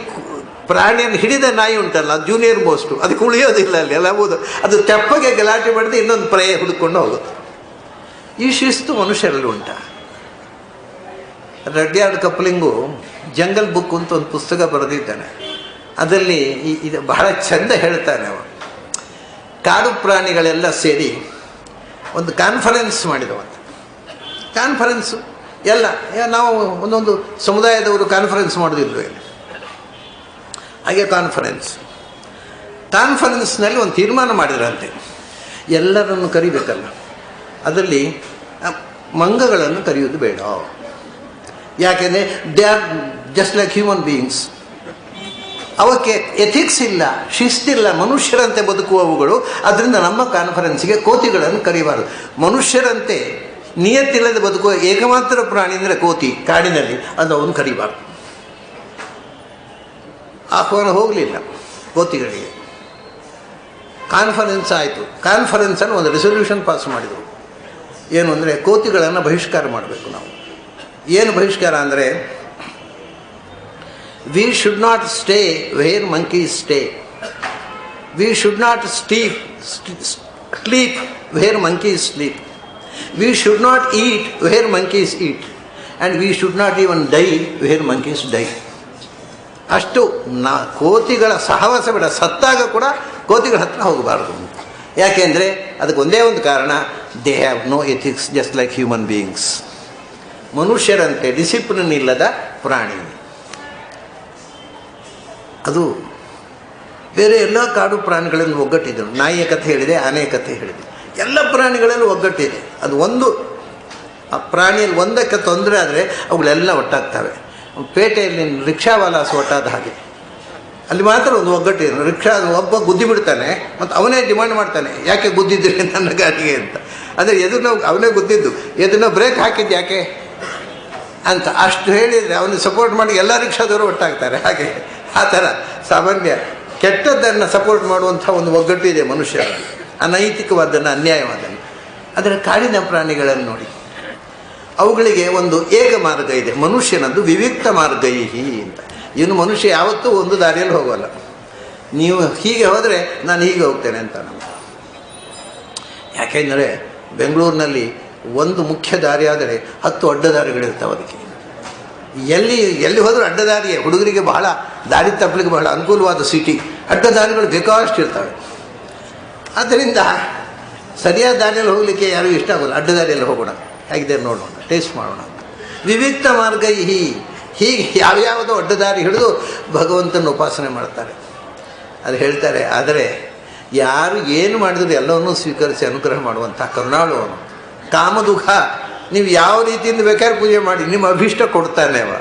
Speaker 1: ಪ್ರಾಣಿಯನ್ನು ಹಿಡಿದ ನಾಯಿ ಉಂಟಲ್ಲ, ಅದು ಜೂನಿಯರ್ ಮೋಸ್ಟು, ಅದಕ್ಕೆ ಉಳಿಯೋದಿಲ್ಲ ಅಲ್ಲಿ ಎಲ್ಲ ಓದು, ಅದು ತೆಪ್ಪಗೆ ಗಲಾಟೆ ಮಾಡಿದ್ರೆ ಇನ್ನೊಂದು ಪ್ರಯ ಹುಡುಕೊಂಡು ಹೋಗುತ್ತೆ. ಈ ಶಿಸ್ತು ಮನುಷ್ಯರಲ್ಲಿ ಉಂಟ. ರಡ್ಯಾರ್ಡ್ ಕಪ್ಲಿಂಗು ಜಂಗಲ್ ಬುಕ್ ಅಂತ ಒಂದು ಪುಸ್ತಕ ಬರೆದಿದ್ದಾನೆ. ಅದರಲ್ಲಿ ಇದು ಬಹಳ ಚೆಂದ ಹೇಳ್ತಾನೆ. ಅವ ಕಾಡು ಪ್ರಾಣಿಗಳೆಲ್ಲ ಸೇರಿ ಒಂದು ಕಾನ್ಫರೆನ್ಸ್ ಮಾಡಿದವಂತೆ. ಕಾನ್ಫರೆನ್ಸು ಎಲ್ಲ ನಾವು ಒಂದೊಂದು ಸಮುದಾಯದವರು ಕಾನ್ಫರೆನ್ಸ್ ಮಾಡೋದಿಲ್ವೇ, ಹಾಗೆ ಕಾನ್ಫರೆನ್ಸ್ನಲ್ಲಿ ಒಂದು ತೀರ್ಮಾನ ಮಾಡಿದ್ರಂತೆ, ಎಲ್ಲರನ್ನು ಕರಿಬೇಕಲ್ಲ, ಅದರಲ್ಲಿ ಮಂಗಗಳನ್ನು ಕರೆಯೋದು ಬೇಡ. ಯಾಕೆಂದರೆ they are just like human beings. ಅವಕ್ಕೆ ಎಥಿಕ್ಸ್ ಇಲ್ಲ, ಶಿಸ್ತಿಲ್ಲ, ಮನುಷ್ಯರಂತೆ ಬದುಕುವವುಗಳು. ಅದರಿಂದ ನಮ್ಮ ಕಾನ್ಫರೆನ್ಸ್ಗೆ ಕೋತಿಗಳನ್ನು ಕರೀಬಾರದು. ಮನುಷ್ಯರಂತೆ ನಿಯತ್ತಿಲ್ಲದೆ ಬದುಕುವ ಏಕಮಾತ್ರ ಪ್ರಾಣಿ ಅಂದರೆ ಕೋತಿ ಕಾಡಿನಲ್ಲಿ, ಅದು ಅವನು ಕರೀಬಾರ್ದು. ಆಹ್ವಾನ ಹೋಗಲಿಲ್ಲ ಕೋತಿಗಳಿಗೆ. ಕಾನ್ಫರೆನ್ಸ್ ಆಯಿತು. ಕಾನ್ಫರೆನ್ಸನ್ನು ಒಂದು ರೆಸೊಲ್ಯೂಷನ್ ಪಾಸ್ ಮಾಡಿದರು. ಏನು ಅಂದರೆ ಕೋತಿಗಳನ್ನು ಬಹಿಷ್ಕಾರ ಮಾಡಬೇಕು ನಾವು. ಏನು ಬಹಿಷ್ಕಾರ ಅಂದರೆ, we should not stay where monkeys stay, we should not sleep where monkeys sleep, we should not eat where monkeys eat, and we should not even die where monkeys die. ಅಷ್ಟು ಕೋತಿಗಳ ಸಹವಾಸ ಬೇಡ, ಸತ್ತಾಗ ಕೂಡ ಕೋತಿಗಳ ಹತ್ರ ಹೋಗಬಾರ್ದು. ಯಾಕೆಂದರೆ ಅದಕ್ಕೆ ಒಂದೇ ಒಂದು ಕಾರಣ, they have no ethics just like human beings. ಮನುಷ್ಯರಂತೆ ಡಿಸಿಪ್ಲಿನ್ ಇಲ್ಲದ ಪ್ರಾಣಿ ಅದು. ಬೇರೆ ಎಲ್ಲ ಕಾಡು ಪ್ರಾಣಿಗಳನ್ನು ಒಗ್ಗಟ್ಟಿದ್ರು. ನಾಯಿಯ ಕಥೆ ಹೇಳಿದೆ, ಆನೆಯ ಕಥೆ ಹೇಳಿದೆ, ಎಲ್ಲ ಪ್ರಾಣಿಗಳಲ್ಲೂ ಒಗ್ಗಟ್ಟಿದೆ. ಅದು ಒಂದು ಆ ಪ್ರಾಣಿಯಲ್ಲಿ ಒಂದಕ್ಕೆ ತೊಂದರೆ ಆದರೆ ಅವುಗಳೆಲ್ಲ ಒಟ್ಟಾಗ್ತವೆ. ಪೇಟೆಯಲ್ಲಿ ರಿಕ್ಷಾವಾಲಾಸ್ ಒಟ್ಟಾದ ಹಾಗೆ ಅಲ್ಲಿ ಮಾತ್ರ ಒಂದು ಒಗ್ಗಟ್ಟಿದೆ. ರಿಕ್ಷಾ ಒಬ್ಬ ಗುದ್ದಿ ಬಿಡ್ತಾನೆ, ಮತ್ತು ಅವನೇ ಡಿಮಾಂಡ್ ಮಾಡ್ತಾನೆ, ಯಾಕೆ ಗುದ್ದಿದ್ದೀರಿ ನನ್ನ ಗಾಡಿಗೆ ಅಂತ. ಅಂದರೆ ಎದುರು ಅವನೇ ಗುದ್ದಿದ್ದು, ಎದುರು ಬ್ರೇಕ್ ಹಾಕಿದ್ದು ಯಾಕೆ ಅಂತ ಅಷ್ಟು ಹೇಳಿದರೆ ಅವನಿಗೆ ಸಪೋರ್ಟ್ ಮಾಡಿ ಎಲ್ಲ ರಿಕ್ಷಾದವರು ಒಟ್ಟಾಗ್ತಾರೆ. ಹಾಗೆ ಆ ಥರ ಸಾಮಾನ್ಯ ಕೆಟ್ಟದ್ದನ್ನು ಸಪೋರ್ಟ್ ಮಾಡುವಂಥ ಒಂದು ಒಗ್ಗಟ್ಟಿದೆ ಮನುಷ್ಯರಲ್ಲಿ, ಅನೈತಿಕವಾದನ್ನು, ಅನ್ಯಾಯವಾದನ್ನು. ಅದರ ಕಾಡಿನ ಪ್ರಾಣಿಗಳನ್ನು ನೋಡಿ, ಅವುಗಳಿಗೆ ಒಂದು ಏಕ ಮಾರ್ಗ ಇದೆ, ಮನುಷ್ಯನದ್ದು ವಿವಿಕ್ತ ಮಾರ್ಗೈಹಿ ಅಂತ. ಇನ್ನು ಮನುಷ್ಯ ಯಾವತ್ತೂ ಒಂದು ದಾರಿಯಲ್ಲಿ ಹೋಗೋಲ್ಲ. ನೀವು ಹೀಗೆ ಹೋದರೆ ನಾನು ಹೀಗೆ ಹೋಗ್ತೇನೆ ಅಂತ ನಮಗೆ. ಯಾಕೆಂದರೆ ಬೆಂಗಳೂರಿನಲ್ಲಿ ಒಂದು ಮುಖ್ಯ ದಾರಿ ಆದರೆ 10 ಅಡ್ಡದಾರಿಗಳಿರ್ತಾವೆ. ಅದಕ್ಕೆ ಎಲ್ಲಿ ಹೋದರೂ ಅಡ್ಡದಾರಿಯೇ. ಹುಡುಗರಿಗೆ ಬಹಳ ದಾರಿ ತಪ್ಪಲಿಕ್ಕೆ ಬಹಳ ಅನುಕೂಲವಾದ ಸಿಟಿ. ಅಡ್ಡದಾರಿಗಳು ಬೇಕಾದಷ್ಟು ಇರ್ತವೆ. ಆದ್ದರಿಂದ ಸರಿಯಾದ ದಾರಿಯಲ್ಲಿ ಹೋಗಲಿಕ್ಕೆ ಯಾರಿಗೂ ಇಷ್ಟ ಆಗೋಲ್ಲ. ಅಡ್ಡದಾರಿಯಲ್ಲಿ ಹೋಗೋಣ, ಹೇಗಿದೆ ನೋಡೋಣ, ಟೇಸ್ಟ್ ಮಾಡೋಣ. ವಿವಿಕ್ತ ಮಾರ್ಗ ಹೀಗೆ ಯಾವ್ಯಾವುದೋ ಅಡ್ಡದಾರಿ ಹಿಡಿದು ಭಗವಂತನ ಉಪಾಸನೆ ಮಾಡ್ತಾರೆ. ಅದು ಹೇಳ್ತಾರೆ. ಆದರೆ ಯಾರು ಏನು ಮಾಡಿದ್ರು ಎಲ್ಲವನ್ನೂ ಸ್ವೀಕರಿಸಿ ಅನುಗ್ರಹ ಮಾಡುವಂಥ ಕರುಣಾಳು ಅವನು. ಕಾಮದುಃಖ, ನೀವು ಯಾವ ರೀತಿಯಿಂದ ಬೇಕಾದ್ರೆ ಪೂಜೆ ಮಾಡಿ, ನಿಮ್ಮ ಅಭೀಷ್ಟ ಕೊಡ್ತಾನೆ ಅವ.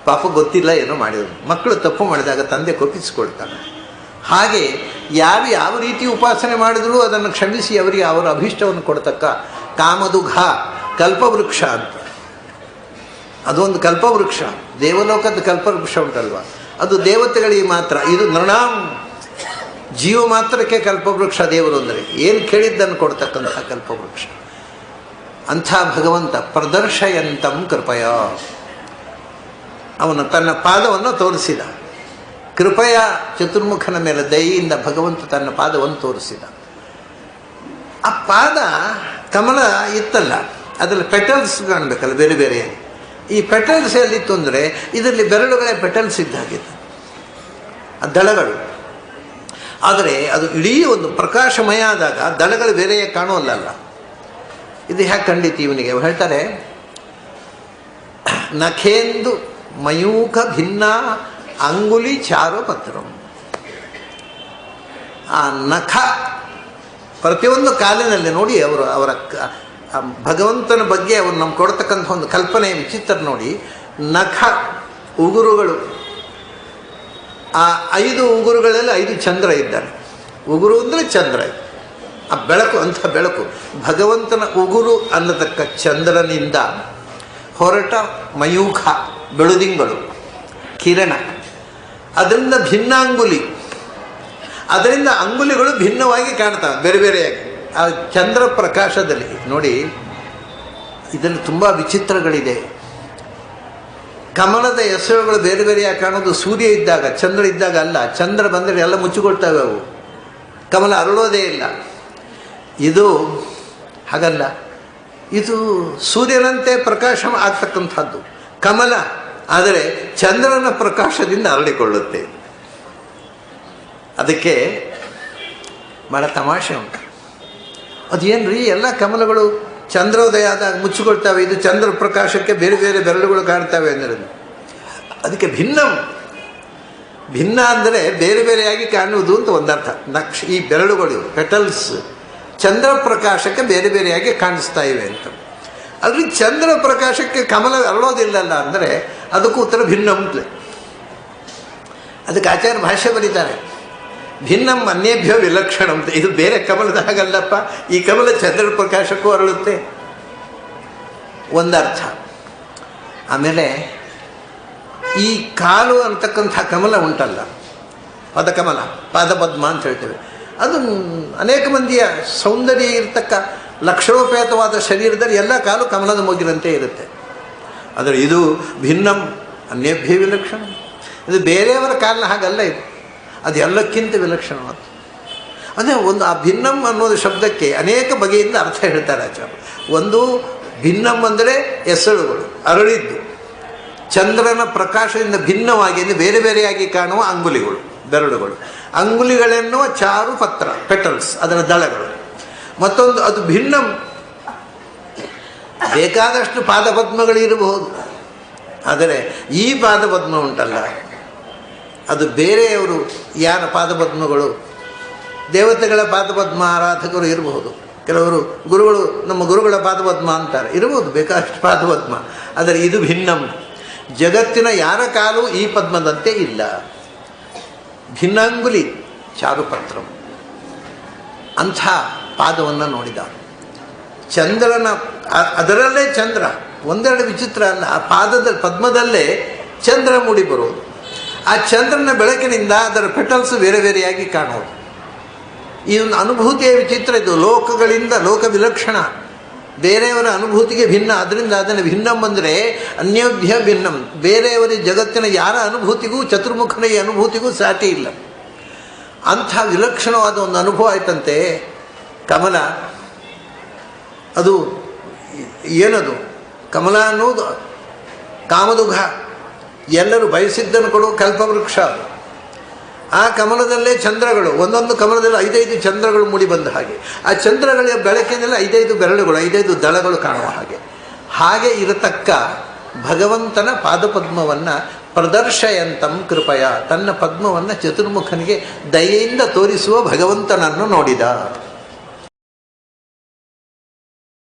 Speaker 1: ಪಾಪ ಗೊತ್ತಿಲ್ಲ ಏನೋ ಮಾಡಿದ್ರು. ಮಕ್ಕಳು ತಪ್ಪು ಮಾಡಿದಾಗ ತಂದೆ ಕೊಪ್ಪಿಸಿಕೊಳ್ತಾನೆ. ಹಾಗೆ ಯಾರು ಯಾವ ರೀತಿ ಉಪಾಸನೆ ಮಾಡಿದರೂ ಅದನ್ನು ಕ್ಷಮಿಸಿ ಅವರಿಗೆ ಅವರ ಅಭೀಷ್ಟವನ್ನು ಕೊಡ್ತಕ್ಕ ಕಾಮದುಘ ಕಲ್ಪವೃಕ್ಷ ಅಂತ. ಅದೊಂದು ಕಲ್ಪವೃಕ್ಷ, ದೇವಲೋಕದ ಕಲ್ಪವೃಕ್ಷ ಉಂಟಲ್ವ, ಅದು ದೇವತೆಗಳಿಗೆ ಮಾತ್ರ. ಇದು ನೃಣಾಂ, ಜೀವ ಮಾತ್ರಕ್ಕೆ ಕಲ್ಪವೃಕ್ಷ ದೇವರು ಅಂದರೆ ಏನು ಕೇಳಿದ್ದನ್ನು ಕೊಡ್ತಕ್ಕಂಥ ಕಲ್ಪವೃಕ್ಷ. ಅಂಥ ಭಗವಂತ ಪ್ರದರ್ಶಯಂತಂ ಕೃಪಯ, ಅವನು ತನ್ನ ಪಾದವನ್ನು ತೋರಿಸಿದ. ಕೃಪೆಯ ಚತುರ್ಮುಖನ ಮೇಲೆ ದಯೆಯಿಂದ ಭಗವಂತ ತನ್ನ ಪಾದವನ್ನು ತೋರಿಸಿದ. ಆ ಪಾದ ಕಮಲ ಇತ್ತಲ್ಲ, ಅದರಲ್ಲಿ ಪೆಟಲ್ಸ್ ಕಾಣಬೇಕಲ್ಲ ಬೇರೆ ಬೇರೆ. ಈ ಪೆಟಲ್ಸ್ ಎಲ್ಲಿತ್ತು ಅಂದರೆ ಇದರಲ್ಲಿ ಬೆರಳುಗಳೇ ಪೆಟಲ್ಸ್ ಇದ್ದ ಹಾಗಿತ್ತು, ಆ ದಳಗಳು. ಆದರೆ ಅದು ಇಡೀ ಒಂದು ಪ್ರಕಾಶಮಯ ಆದಾಗ ದಳಗಳು ಬೇರೆಯೇ ಕಾಣೋಲ್ಲ. ಇದು ಹ್ಯಾಕೆ ಕಂಡಿತು ಇವನಿಗೆ? ಅವ್ರು ಹೇಳ್ತಾರೆ, ನಖೇಂದು ಮಯೂಖ ಭಿನ್ನ ಅಂಗುಲಿ ಚಾರು ಪತ್ರಂ. ಆ ನಖ ಪ್ರತಿಯೊಂದು ಕಾಲಿನಲ್ಲಿ ನೋಡಿ, ಅವರ ಭಗವಂತನ ಬಗ್ಗೆ ಅವರು ನಮ್ಗೆ ಕೊಡ್ತಕ್ಕಂಥ ಒಂದು ಕಲ್ಪನೆ ವಿಚಿತ್ರ ನೋಡಿ. ನಖ ಉಗುರುಗಳು, ಆ 5 ಉಗುರುಗಳಲ್ಲಿ 5 ಚಂದ್ರ ಇದ್ದಾರೆ. ಉಗುರು ಅಂದರೆ ಚಂದ್ರ, ಆ ಬೆಳಕು, ಅಂಥ ಬೆಳಕು ಭಗವಂತನ ಉಗುರು ಅನ್ನತಕ್ಕ ಚಂದ್ರನಿಂದ ಹೊರಟ ಮಯೂಖ ಬೆಳುದಿಂಗಳು ಕಿರಣ, ಅದರಿಂದ ಭಿನ್ನಾಂಗುಲಿ, ಅದರಿಂದ ಅಂಗುಲಿಗಳು ಭಿನ್ನವಾಗಿ ಕಾಣ್ತವೆ, ಬೇರೆ ಬೇರೆಯಾಗಿ ಆ ಚಂದ್ರ ಪ್ರಕಾಶದಲ್ಲಿ. ನೋಡಿ, ಇದರಲ್ಲಿ ತುಂಬ ವಿಚಿತ್ರಗಳಿದೆ. ಕಮಲದ ಎಸಳುಗಳು ಬೇರೆ ಬೇರೆಯಾಗಿ ಕಾಣೋದು ಸೂರ್ಯ ಇದ್ದಾಗ, ಚಂದ್ರ ಇದ್ದಾಗ ಅಲ್ಲ. ಚಂದ್ರ ಬಂದರೆ ಎಲ್ಲ ಮುಚ್ಚಿಕೊಳ್ತವೆ, ಅವು ಕಮಲ ಅರಳೋದೇ ಇಲ್ಲ. ಇದು ಹಾಗಲ್ಲ, ಇದು ಸೂರ್ಯನಂತೆ ಪ್ರಕಾಶ ಆಗ್ತಕ್ಕಂಥದ್ದು ಕಮಲ, ಆದರೆ ಚಂದ್ರನ ಪ್ರಕಾಶದಿಂದ ಅರಳಿಕೊಳ್ಳುತ್ತೆ. ಅದಕ್ಕೆ ಭಾಳ ತಮಾಷೆ ಉಂಟು. ಅದೇನ್ರಿ, ಎಲ್ಲ ಕಮಲಗಳು ಚಂದ್ರೋದಯ ಆದಾಗ ಮುಚ್ಚಿಕೊಳ್ತವೆ, ಇದು ಚಂದ್ರ ಪ್ರಕಾಶಕ್ಕೆ ಬೇರೆ ಬೇರೆ ಬೆರಳುಗಳು ಕಾಣ್ತವೆ ಅಂದರೆ ಅದಕ್ಕೆ ಭಿನ್ನ ಅಂದರೆ ಬೇರೆ ಬೇರೆಯಾಗಿ ಕಾಣುವುದು ಅಂತ ಒಂದರ್ಥ. ಈ ಬೆರಳುಗಳು ಪೆಟಲ್ಸ್ ಚಂದ್ರ ಪ್ರಕಾಶಕ್ಕೆ ಬೇರೆ ಬೇರೆಯಾಗಿ ಕಾಣಿಸ್ತಾ ಇವೆ ಅಂತ. ಅಲ್ಲಿ ಚಂದ್ರ ಪ್ರಕಾಶಕ್ಕೆ ಕಮಲ ಅರಳೋದಿಲ್ಲಲ್ಲ ಅಂದರೆ ಅದಕ್ಕೂ ಉತ್ತರ ಭಿನ್ನಂ ಅಂತಲೇ. ಅದಕ್ಕೆ ಆಚಾರ್ಯ ಭಾಷ್ಯ ಬರೀತಾರೆ, ಭಿನ್ನಂ ಅನ್ಯೇಭ್ಯ ವಿಲಕ್ಷಣ ಅಂತ. ಇದು ಬೇರೆ ಕಮಲದ ಹಾಗಲ್ಲಪ್ಪ, ಈ ಕಮಲ ಚಂದ್ರ ಪ್ರಕಾಶಕ್ಕೂ ಅರಳುತ್ತೆ, ಒಂದರ್ಥ. ಆಮೇಲೆ ಈ ಕಾಲು ಅಂತಕ್ಕಂಥ ಕಮಲ ಉಂಟಲ್ಲ, ಪದಕಮಲ, ಪಾದಪದ್ಮ ಅಂತ ಹೇಳ್ತೇವೆ, ಅದು ಅನೇಕ ಮಂದಿಯ ಸೌಂದರ್ಯ ಇರತಕ್ಕ ಲಕ್ಷಣೋಪೇತವಾದ ಶರೀರದಲ್ಲಿ ಎಲ್ಲ ಕಾಲು ಕಮಲದ ಮೊಗ್ಗಿನಂತೆ ಇರುತ್ತೆ. ಆದರೆ ಇದು ಭಿನ್ನಂ ಅನ್ಯಭ್ಯ ವಿಲಕ್ಷಣ. ಇದು ಬೇರೆಯವರ ಕಾಲಿನ ಹಾಗಲ್ಲ, ಅದು ಎಲ್ಲಕ್ಕಿಂತ ವಿಲಕ್ಷಣವಾದ. ಅದೇ ಒಂದು ಆ ಭಿನ್ನಂ ಅನ್ನೋದು ಶಬ್ದಕ್ಕೆ ಅನೇಕ ಬಗೆಯಿಂದ ಅರ್ಥ ಹೇಳ್ತಾರೆ ಆಚಾರ್ಯರು. ಒಂದು, ಭಿನ್ನಂ ಅಂದರೆ ಎಸಳುಗಳು, ಅರಳಿದ್ದು ಚಂದ್ರನ ಪ್ರಕಾಶದಿಂದ ಭಿನ್ನವಾಗಿ ಅಂದರೆ ಬೇರೆ ಬೇರೆಯಾಗಿ ಕಾಣುವ ಅಂಗುಲಿಗಳು, ಬೆರಳುಗಳು. ಅಂಗುಲಿಗಳೆನ್ನುವ ಚಾರು ಪತ್ರ, ಪೆಟಲ್ಸ್, ಅದರ ದಳಗಳು. ಮತ್ತೊಂದು, ಅದು ಭಿನ್ನಂ, ಬೇಕಾದಷ್ಟು ಪಾದಪದ್ಮಗಳಿರಬಹುದು, ಆದರೆ ಈ ಪಾದಪದ್ಮ ಉಂಟಲ್ಲ, ಅದು ಬೇರೆಯವರು ಯಾರ ಪಾದಪದ್ಮಗಳು, ದೇವತೆಗಳ ಪಾದಪದ್ಮ ಆರಾಧಕರು ಇರಬಹುದು, ಕೆಲವರು ಗುರುಗಳು ನಮ್ಮ ಗುರುಗಳ ಪಾದಪದ್ಮ ಅಂತಾರೆ, ಇರಬಹುದು ಬೇಕಾದಷ್ಟು ಪಾದಪದ್ಮ. ಆದರೆ ಇದು ಭಿನ್ನಂ, ಜಗತ್ತಿನ ಯಾರ ಕಾಲು ಈ ಪದ್ಮದಂತೆ ಇಲ್ಲ. ಭಿನ್ನಾಂಗುಲಿ ಚಾರುಪತ್ರಂ, ಅಂಥ ಪಾದವನ್ನು ನೋಡಿದ. ಚಂದ್ರನ ಅದರಲ್ಲೇ ಚಂದ್ರ, ಒಂದೆರಡು ವಿಚಿತ್ರ ಅಲ್ಲ, ಆ ಪದ್ಮದಲ್ಲೇ ಚಂದ್ರ ಮೂಡಿ ಬರುವುದು. ಆ ಚಂದ್ರನ ಬೆಳಕಿನಿಂದ ಅದರ ಪೆಟಲ್ಸ್ ಬೇರೆ ಬೇರೆಯಾಗಿ ಕಾಣುವುದು. ಈ ಒಂದು ಅನುಭೂತಿಯ ವಿಚಿತ್ರ. ಇದು ಲೋಕಗಳಿಂದ ಲೋಕ ವಿಲಕ್ಷಣ, ಬೇರೆಯವರ ಅನುಭೂತಿಗೆ ಭಿನ್ನ. ಅದರಿಂದ ಅದನ್ನು ಭಿನ್ನಂ ಅಂದರೆ ಅನ್ಯೋಭ್ಯ ಭಿನ್ನಂ, ಬೇರೆಯವರ ಜಗತ್ತಿನ ಯಾರ ಅನುಭೂತಿಗೂ, ಚತುರ್ಮುಖನ ಈ ಅನುಭೂತಿಗೂ ಸಾಟಿ ಇಲ್ಲ. ಅಂಥ ವಿಲಕ್ಷಣವಾದ ಒಂದು ಅನುಭವ ಆಯ್ತಂತೆ ಕಮಲ. ಅದು ಏನದು ಕಮಲ ಅನ್ನೋದು? ಕಾಮದುಘ, ಎಲ್ಲರೂ ಬಯಸಿದ್ದನ್ನು ಕೊಡುವ ಕಲ್ಪವೃಕ್ಷ. ಆ ಕಮಲದಲ್ಲೇ ಚಂದ್ರಗಳು, ಒಂದೊಂದು ಕಮಲದಲ್ಲಿ 5 ಚಂದ್ರಗಳು ಮೂಡಿ ಬಂದ ಹಾಗೆ. ಆ ಚಂದ್ರಗಳ ಬೆಳಕಿನಲ್ಲಿ 5 ಬೆರಳುಗಳು, 5 ದಳಗಳು ಕಾಣುವ ಹಾಗೆ ಇರತಕ್ಕ ಭಗವಂತನ ಪಾದಪದ್ಮವನ್ನು ಪ್ರದರ್ಶಯಂತಂ ಕೃಪಯ, ತನ್ನ ಪದ್ಮವನ್ನು ಚತುರ್ಮುಖನಿಗೆ ದಯೆಯಿಂದ ತೋರಿಸುವ ಭಗವಂತನನ್ನು ನೋಡಿದ.